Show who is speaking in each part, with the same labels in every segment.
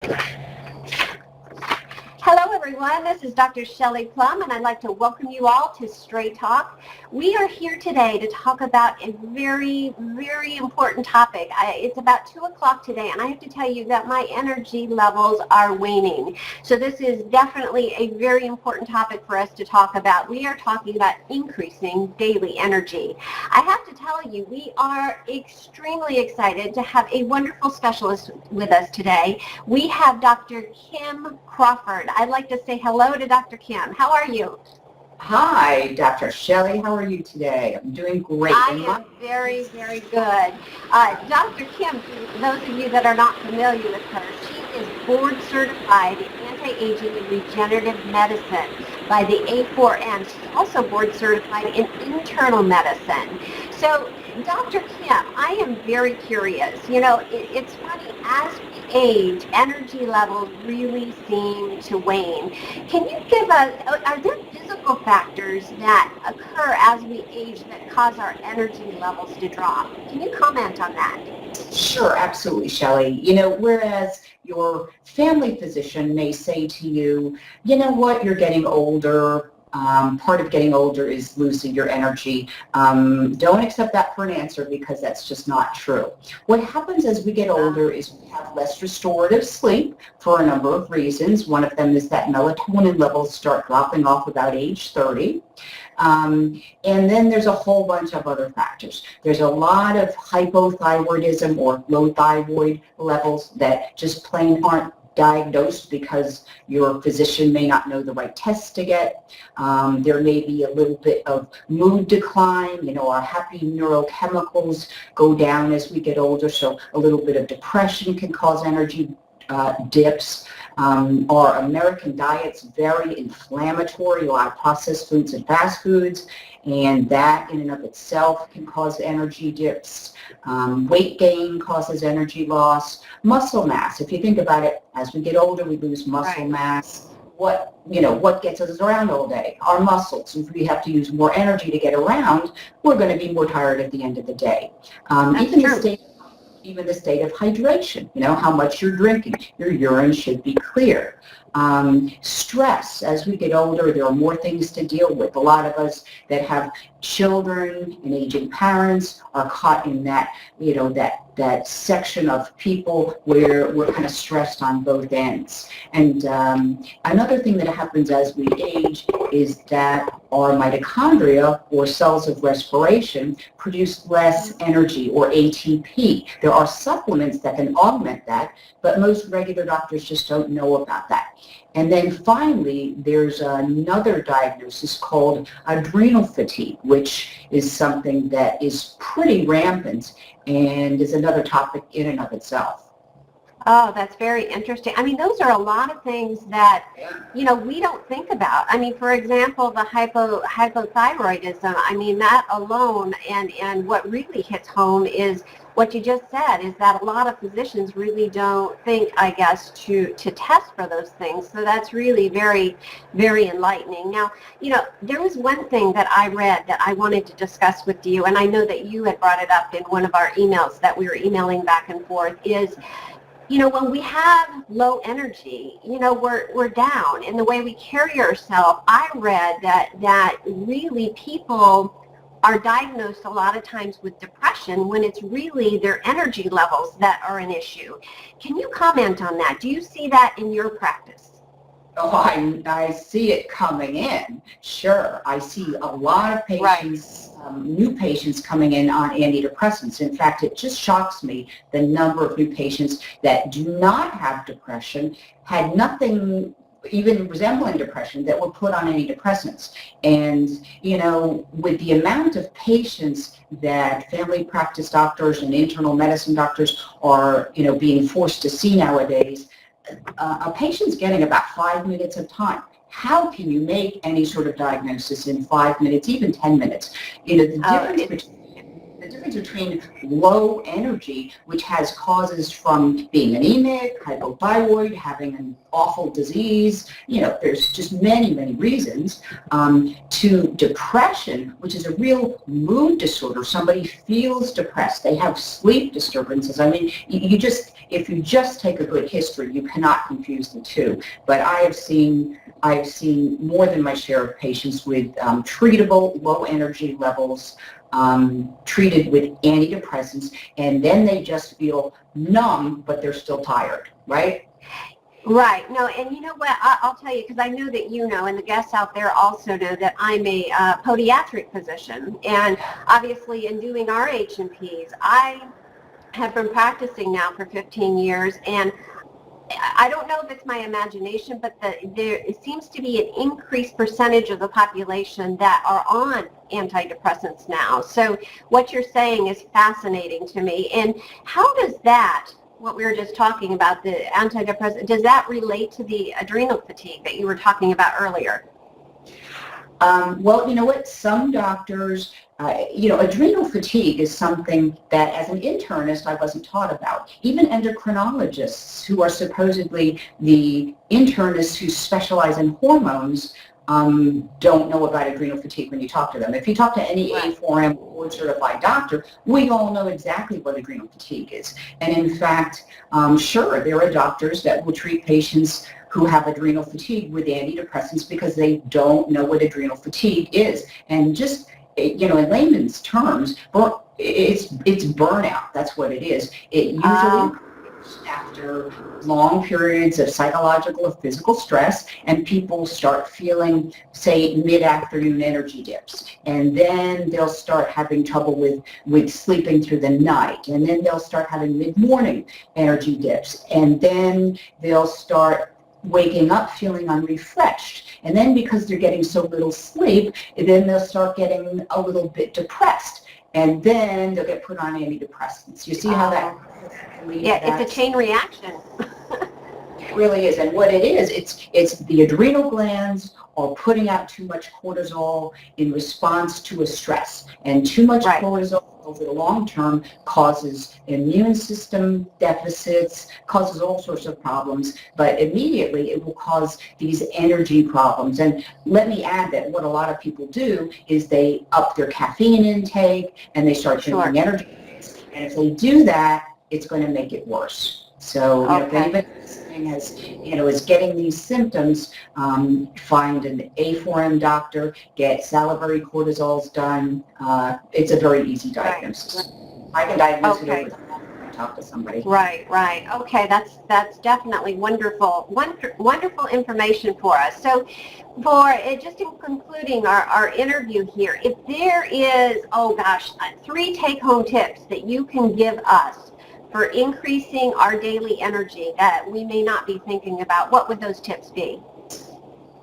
Speaker 1: Hello everyone, this is Dr. Shelley Plum and I'd like to welcome you all to Straight Talk. We are here today to talk about a very, very important topic. It's about 2 o'clock today and I have to tell you that my energy levels are waning. So this is definitely a very important topic for us to talk about. We are talking about increasing daily energy. I have to tell you, we are extremely excited to have a wonderful specialist with us today. We have Dr. Kim Crawford. I'd like to say hello to Dr. Kim. How are you?
Speaker 2: Hi, Dr. Shelley. How are you today? I'm doing great.
Speaker 1: I am very, very good. Dr. Kim, for those of you that are not familiar with her, she is board certified in anti-aging and regenerative medicine by the A4M. She's also board certified in internal medicine. So, Dr. Kim, I am very curious. You know, it's funny, as we age, energy levels really seem to wane. Can you give us, are there physical factors that occur as we age that cause our energy levels to drop? Can you comment on that?
Speaker 2: Sure, absolutely, Shelley. You know, whereas your family physician may say to you, you know what, you're getting older. Part of getting older is losing your energy. Don't accept that for an answer because that's just not true. What happens as we get older is we have less restorative sleep for a number of reasons. One of them is that melatonin levels start dropping off about age 30. And then there's a whole bunch of other factors. There's a lot of hypothyroidism or low thyroid levels that just plain aren't diagnosed because your physician may not know the right tests to get. There may be a little bit of mood decline. You know, our happy neurochemicals go down as we get older, so a little bit of depression can cause energy dips. Our American diet's very inflammatory, a lot of processed foods and fast foods, and that in and of itself can cause energy dips. Weight gain causes energy loss. Muscle mass, if you think about it, as we get older, we lose muscle mass. What gets us around all day? Our muscles. If we have to use more energy to get around, we're going to be more tired at the end of the day. Even the state of hydration, you know, how much you're drinking. Your urine should be clear. Stress, as we get older, there are more things to deal with. A lot of us that have children and aging parents are caught in that, you know, that section of people where we're kind of stressed on both ends. And another thing that happens as we age is that our mitochondria, or cells of respiration, produce less energy, or ATP. There are supplements that can augment that, but most regular doctors just don't know about that. And then finally, there's another diagnosis called adrenal fatigue, which is something that is pretty rampant and is another topic in and of itself.
Speaker 1: Oh, that's very interesting. I mean, those are a lot of things that, you know, we don't think about. I mean, for example, the hypothyroidism, I mean, that alone, and what really hits home is what you just said, is that a lot of physicians really don't think, I guess, to test for those things. So that's really very, very enlightening. Now, you know, there was one thing that I read that I wanted to discuss with you, and I know that you had brought it up in one of our emails that we were emailing back and forth, is, you know, when we have low energy, you know, we're down in the way we carry ourselves. I read that really people are diagnosed a lot of times with depression when it's really their energy levels that are an issue. Can you comment on that? Do you see that in your practice?
Speaker 2: Oh, I see it coming in. Sure. I see a lot of patients, new patients coming in on antidepressants. In fact, it just shocks me the number of new patients that do not have depression, had nothing even resembling depression, that were put on antidepressants. And, you know, with the amount of patients that family practice doctors and internal medicine doctors are, you know, being forced to see nowadays, a patient's getting about 5 minutes of time. How can you make any sort of diagnosis in 5 minutes, even 10 minutes? You know, the difference between low energy, which has causes from being anemic, hypothyroid, having an awful disease, there's just many, many reasons, to depression, which is a real mood disorder. Somebody feels depressed. They have sleep disturbances. I mean, if you just take a good history, you cannot confuse the two. But I've seen more than my share of patients with treatable low energy levels, treated with antidepressants, and then they just feel numb, but they're still tired, right?
Speaker 1: Right. No, and you know what? I'll tell you, because I know that you know, and the guests out there also know that I'm a podiatric physician, and obviously in doing our H&Ps, I have been practicing now for 15 years, and I don't know if it's my imagination, but there seems to be an increased percentage of the population that are on antidepressants now. So what you're saying is fascinating to me. And how does that, what we were just talking about, the antidepressant, does that relate to the adrenal fatigue that you were talking about earlier?
Speaker 2: Well, you know what? Some doctors, adrenal fatigue is something that as an internist I wasn't taught about. Even endocrinologists, who are supposedly the internists who specialize in hormones, don't know about adrenal fatigue when you talk to them. If you talk to any A4M board certified doctor, we all know exactly what adrenal fatigue is. And in fact, sure, there are doctors that will treat patients who have adrenal fatigue with antidepressants because they don't know what adrenal fatigue is. And just, in layman's terms, it's burnout. That's what it is. It usually after long periods of psychological or physical stress, and people start feeling, say, mid-afternoon energy dips, and then they'll start having trouble with sleeping through the night, and then they'll start having mid-morning energy dips, and then they'll start waking up feeling unrefreshed. And then because they're getting so little sleep, then they'll start getting a little bit depressed. And then they'll get put on antidepressants. You see how that leads?
Speaker 1: Yeah, it's a chain reaction.
Speaker 2: It really is. And what it is, it's the adrenal glands are putting out too much cortisol in response to a stress. And too much cortisol over the long term causes immune system deficits, causes all sorts of problems, but immediately it will cause these energy problems. And let me add that what a lot of people do is they up their caffeine intake and they start drinking energy drinks. And if they do that, it's going to make it worse. So if anybody listening is getting these symptoms, find an A4M doctor, get salivary cortisols done. It's a very easy diagnosis. I can diagnose it over the phone when I talk to somebody.
Speaker 1: Right. Okay, that's definitely wonderful information for us. So for just in concluding our interview here, if there is, 3 take-home tips that you can give us for increasing our daily energy that we may not be thinking about, what would those tips be?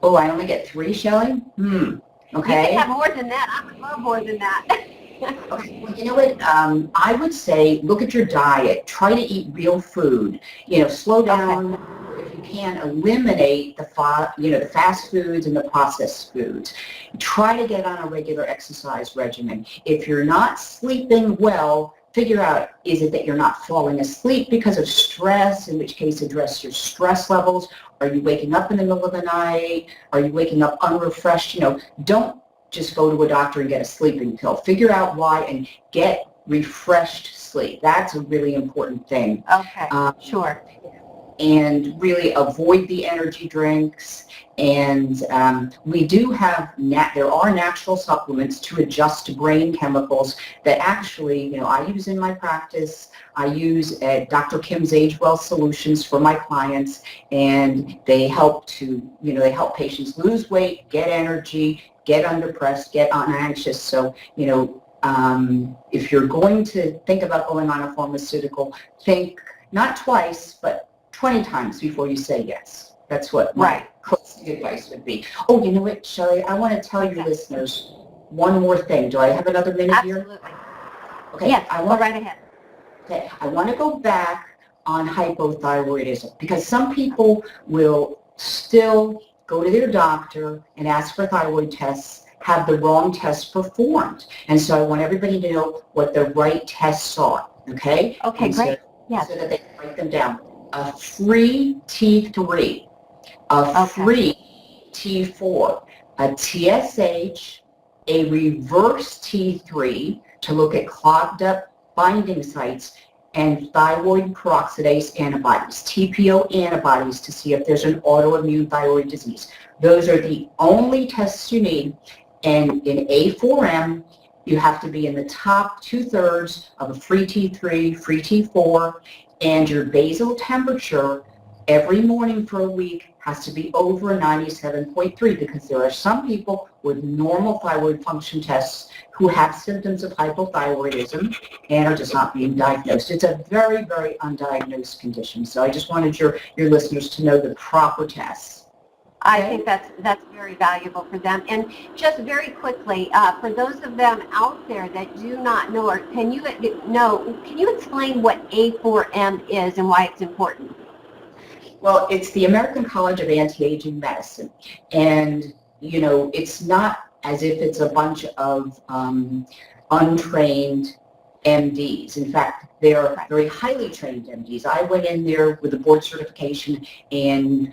Speaker 2: Oh, I only get 3, Shelley? Okay.
Speaker 1: You can have more than that. I would love more than that.
Speaker 2: Okay. Well, you know what? I would say look at your diet. Try to eat real food. Slow down. If you can, eliminate the fast foods and the processed foods. Try to get on a regular exercise regimen. If you're not sleeping well, figure out, is it that you're not falling asleep because of stress, in which case address your stress levels. Are you waking up in the middle of the night? Are you waking up unrefreshed? Don't just go to a doctor and get a sleeping pill. Figure out why and get refreshed sleep. That's a really important thing.
Speaker 1: Okay, sure.
Speaker 2: And really avoid the energy drinks. And we do have, there are natural supplements to adjust brain chemicals that actually, I use in my practice. I use Dr. Kim's Age Well Solutions for my clients, and they help patients lose weight, get energy, get undepressed, get unanxious. So, if you're going to think about going on a pharmaceutical, think not twice, but 20 times before you say yes. That's what my closing advice would be. Oh, you know what, Shelley? I want to tell your listeners one more thing. Do I have another minute here?
Speaker 1: Absolutely.
Speaker 2: Okay.
Speaker 1: Yes, go right ahead.
Speaker 2: Okay. I want to go back on hypothyroidism because some people will still go to their doctor and ask for thyroid tests, have the wrong tests performed. And so I want everybody to know what the right tests are, okay?
Speaker 1: Okay,
Speaker 2: And
Speaker 1: great. Yes.
Speaker 2: So that they can write them down. A free T3, a free T4, a TSH, a reverse T3 to look at clogged up binding sites, and thyroid peroxidase antibodies, TPO antibodies, to see if there's an autoimmune thyroid disease. Those are the only tests you need. And in A4M, you have to be in the top 2/3 of a free T3, free T4, and your basal temperature every morning for a week has to be over 97.3, because there are some people with normal thyroid function tests who have symptoms of hypothyroidism and are just not being diagnosed. It's a very, very undiagnosed condition. So I just wanted your listeners to know the proper tests.
Speaker 1: I think that's very valuable for them. And just very quickly, for those of them out there that do not know, or can you explain what A4M is and why it's important?
Speaker 2: Well, it's the American College of Anti-Aging Medicine, and it's not as if it's a bunch of untrained MDs. In fact, they are very highly trained MDs. I went in there with a board certification and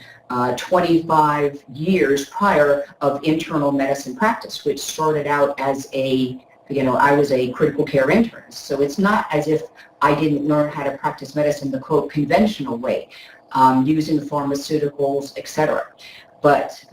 Speaker 2: 25 years prior of internal medicine practice, which started out as I was a critical care internist. So it's not as if I didn't learn how to practice medicine the quote conventional way, using pharmaceuticals, etc. But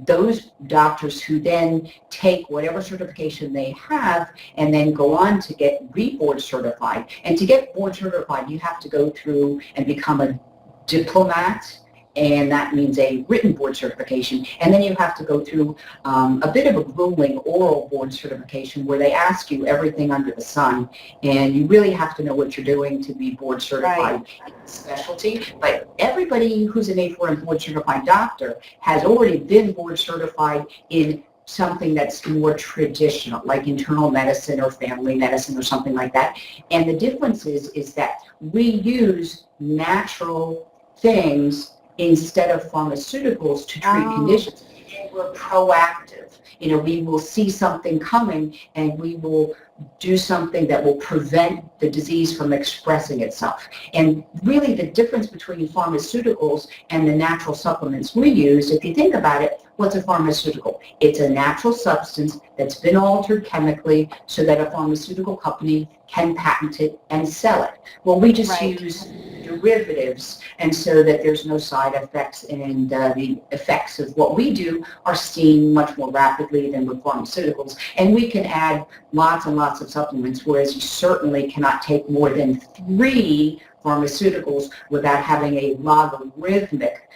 Speaker 2: those doctors who then take whatever certification they have and then go on to get re-board certified. And to get board certified, you have to go through and become a diplomat, and that means a written board certification. And then you have to go through a bit of a grueling oral board certification where they ask you everything under the sun, and you really have to know what you're doing to be board certified in specialty. But everybody who's an A4M board certified doctor has already been board certified in something that's more traditional, like internal medicine or family medicine or something like that. And the difference is that we use natural things instead of pharmaceuticals to treat conditions. And we're proactive. We will see something coming and we will do something that will prevent the disease from expressing itself. And really the difference between pharmaceuticals and the natural supplements we use, if you think about it, what's a pharmaceutical? It's a natural substance that's been altered chemically so that a pharmaceutical company can patent it and sell it. Well, we just use derivatives, and so that there's no side effects, and the effects of what we do are seen much more rapidly than with pharmaceuticals. And we can add lots and lots of supplements, whereas you certainly cannot take more than 3 pharmaceuticals without having a logarithmic,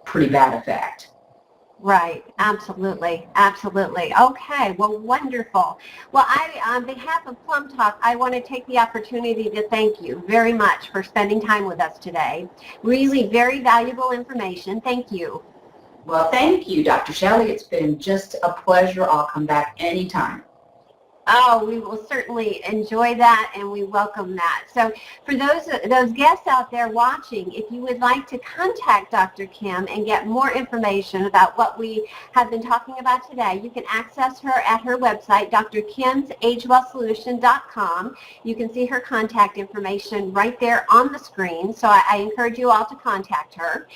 Speaker 2: pretty bad effect.
Speaker 1: Right, absolutely, absolutely. Okay, well, wonderful. Well, on behalf of PlumbTalk, I want to take the opportunity to thank you very much for spending time with us today. Really very valuable information. Thank you.
Speaker 2: Well, thank you, Dr. Shelley. It's been just a pleasure. I'll come back anytime.
Speaker 1: Oh, we will certainly enjoy that, and we welcome that. So for those guests out there watching, if you would like to contact Dr. Kim and get more information about what we have been talking about today, you can access her at her website, drkimsagewellsolution.com. You can see her contact information right there on the screen, so I encourage you all to contact her.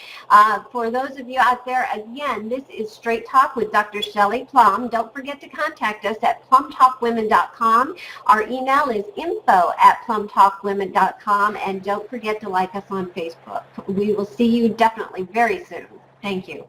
Speaker 1: For those of you out there, again, this is Straight Talk with Dr. Shelley Plum. Don't forget to contact us at PlumbTalkWomen.com. Our email is info@PlumbTalkWomen.com, and don't forget to like us on Facebook. We will see you definitely very soon. Thank you.